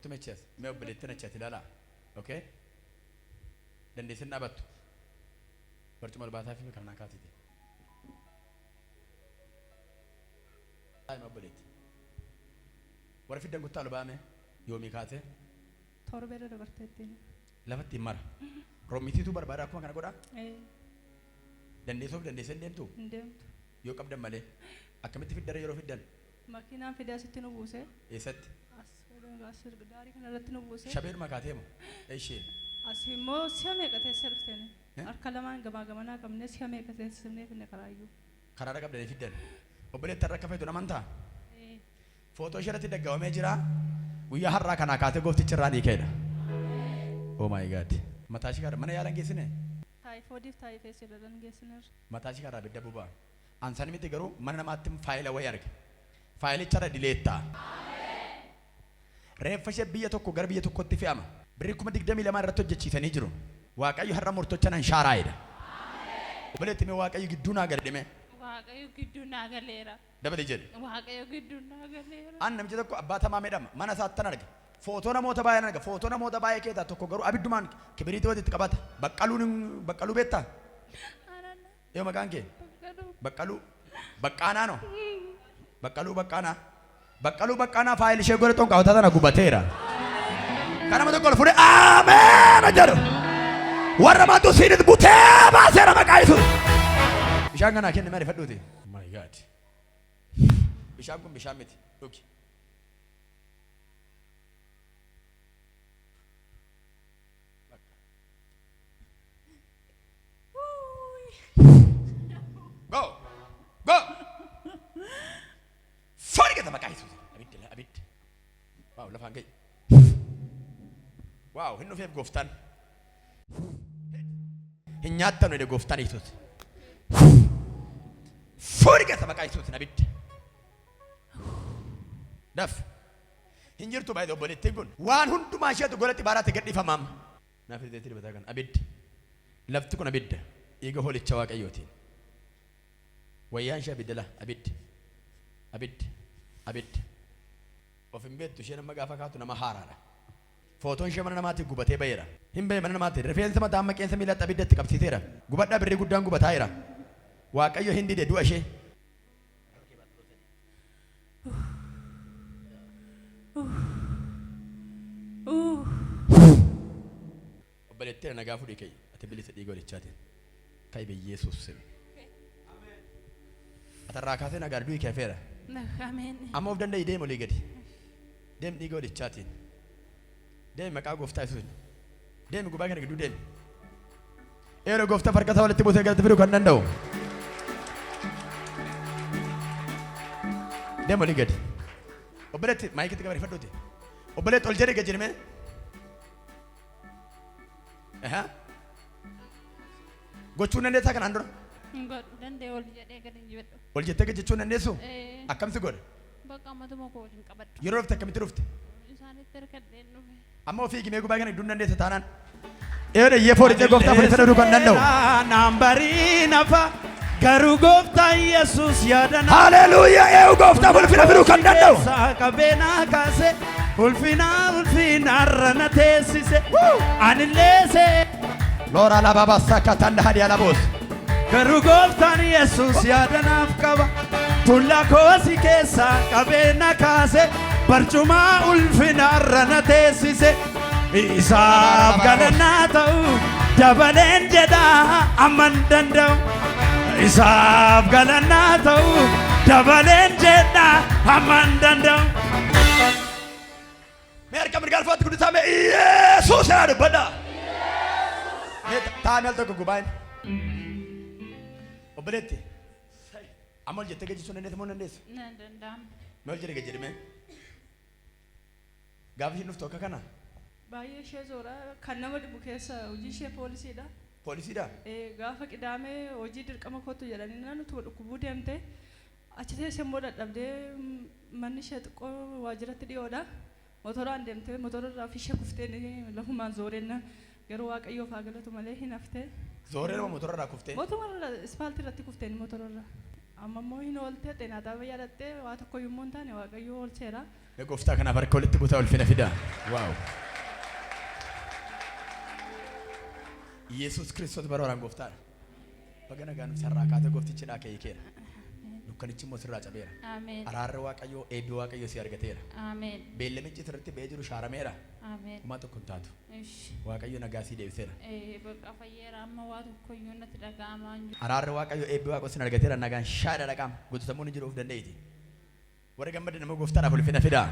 kottu meches me obboleetti na chati lala okay dandeessin dhabattu barcuma albaataa fi kana kaatiti ay me obboleetti warra fiddan guttaa albaame yoomi kaate torbera dabarteetti lafatti mara roomitiitu barbaada akkuma kana godha dandeessuuf dandeessin deemtu deemtu yoo qabdan malee akkamitti fiddara yeroo fiddan makiinaan fidee asitti nu buuse eessatti asir daarii kanarratti nu buuse shabeer makaateemu isheen asimmoo si'a meeqa teessee dhufteni harka lamaan gamaa gamanaa qabnee si'a meeqa teessifnee finne karaayyuu karaadha qabdanii fiddan obboleetti har'a akka feetu namantaa footoo isheerratti daggawamee jira guyyaa har'aa kanaa kaatee gooftichi irraa dhiikeedha oh my god mataa ishee karaa mana yaalan geessine taayifoodiif taayifees irraan geessineerra mataa ishee karaa bidda bubaa ansaan miti garuu mana namaatti faayila wayii arge faayilicha dileettaa reeffa ishee biyya tokko gara biyya tokkotti fe'ama birrii 22 irratti hojjechiisanii jiru waaqayyo har'a murtocha nan shaaraayedha obboleetti mee waaqayyo gidduu naa gadhime waaqayyo gidduu naa galeera dabali jedhe waaqayyo gidduu naa galeera an namichi tokko abbaa tamaa medhama mana isaattan arge footoo namoota baay'een arga footoo namoota baay'ee keessaa tokko garuu abiddumaan kibiriitii walitti qabata baqqaluu beektaa yoo maqaan kee baqqaanaa no baqqaluu baqqaanaa faayil ishee godhe xonqaa tana gubateera kanama tokko ol fuudhe ameen jedhu warra maatu siinit butee baaseera maqaa Yesuus bishaan kanaa kenne maali fadhuuti my god bishaan kun bishaan miti dhugi go sorry kita maqaa Yesuus abid waaw lafaan gay waaw hin dhufeef gooftaan hin nyaattan jedhe gooftaan Yesuus sorry kita maqaa Yesuus abid daf hin jirtu baay'ee obboleettiin kun waan hundumaa isheetu golatti baaraatti gadhiifamaam naaf irratti dibataa kan abid lafti kun abidda dhiiga hoolicha waaqayyootiin wayyaan ishee abiddala abid of hin beektu ishee nama gaafa kaatu nama haaraadha footoon ishee mana namaatti gubatee baheera hin bahe mana namaatti rifeensa mataa maqeensa miilatti abiddatti qabsiiseera gubadhaa birrii guddaan gubataa'eera waaqayyo hin dide du'a ishee obboleettii nagaa fudhii kee ati bilisa dhiiga walichaatiin kai be Yesuus sebe atarraa kaasee nagaa du'i kee feera ameen amma of danda'ii deemu olii gadi deem dhiiga walichaatiin deemi maqaa gooftaa Yesuus deemi gubaa kana gidduu deemi eeroo gooftaa farqasaa walitti buusee galatti fiduu kan danda'u deem olii gadi obboleetti maayikitti gabarifadhuuti obboleetti ol jedhee gajjirmee gochuun dandeessaa kanaan dura godhu dandee ol jedhee gadi jedhu ol jettee gajjachuun dandeessu akkamsi godhe bakka ammatuma koo hin qabadhu yeroo dhufte akkamitti dhufte isaanitti hirkadheen dhufe amma ofii gimee gubaa kana gidduu dandeessa taanaan eeyoodha iyyee foolitee gooftaa foolitee dhudhuu kan danda'u naambarii nafa garuu gooftaa Yesuus yaadana haleluuyaa eeyu gooftaa ulfina fiduu kan danda'u qabeenaa kaase ulfina rana teessise anilleese loora lababa sakkatan hadi alabos garuu gooftaan Yesuus yaadanaaf qaba tulla koosi keessa qabeena kaase barcumaa ulfina rana teessise isaaf galannaa ta'u dabaleen jedha amman danda'u isaaf galannaa ta'u dabaleen jedha amman danda'u mereka mirgalfaatti guddisaame Yesuus yaa dubbadha taa'anii al tokko gubaa'in obboleetti amma ol jettee gajjisuu dandeessa moo dandeessu nan danda'ama maal jedhe gajjedhime gaafa isheen dhuftu akka kana baay'ee ishee zoora kan nama dhibu keessa hojii ishee poolisiidha poolisiidha gaafa qidaamee hojii dirqama kootu jedhanii naannoo dhukkubuu deemte achi teessee immoo dadhabdee manni ishee xiqqoo waajjiratti dhiyoodha motoraan deemtee motorarraa fi ishee kuftee lafumaan zooreenna garuu waaqayyoof haa galatu malee hin haftee zooreen moo motorarraa kuftee motorarraa ispaaltii irratti kuftee motorarraa amma immoo hin oolte xeenaataa fayyadattee waa tokko yommuu hin taane waaqayyo oolcheera. Gooftaa kanaaf harka walitti butaa ulfina fidaa. Waaw. Yesuus Kiristoos barooraan gooftaadha. Baga nagaan sarraa kaatee gooftichidhaa ka'ee keera. Dukkanichi immoo sirraa cabeera. Ameen. Araarri waaqayyoo eebbi waaqayyoo si argateera. Ameen. Beellamichi sirriitti ba'ee jiru shaarameera. Ameen. Kuma tokko hin taatu. Ishi. Waaqayyo nagaa sii deebiseera. Bakka fayyeera amma waa tokkoyyuu natti dhaga'amaa hin jiru. Araarri waaqayyoo eebbi waaqayyoo sin argateera nagaan shaada dhaqaama. Guututamuu ni jiruuf dandeeyti. Warri gammadde nama gooftaadhaaf ulfina fidaa.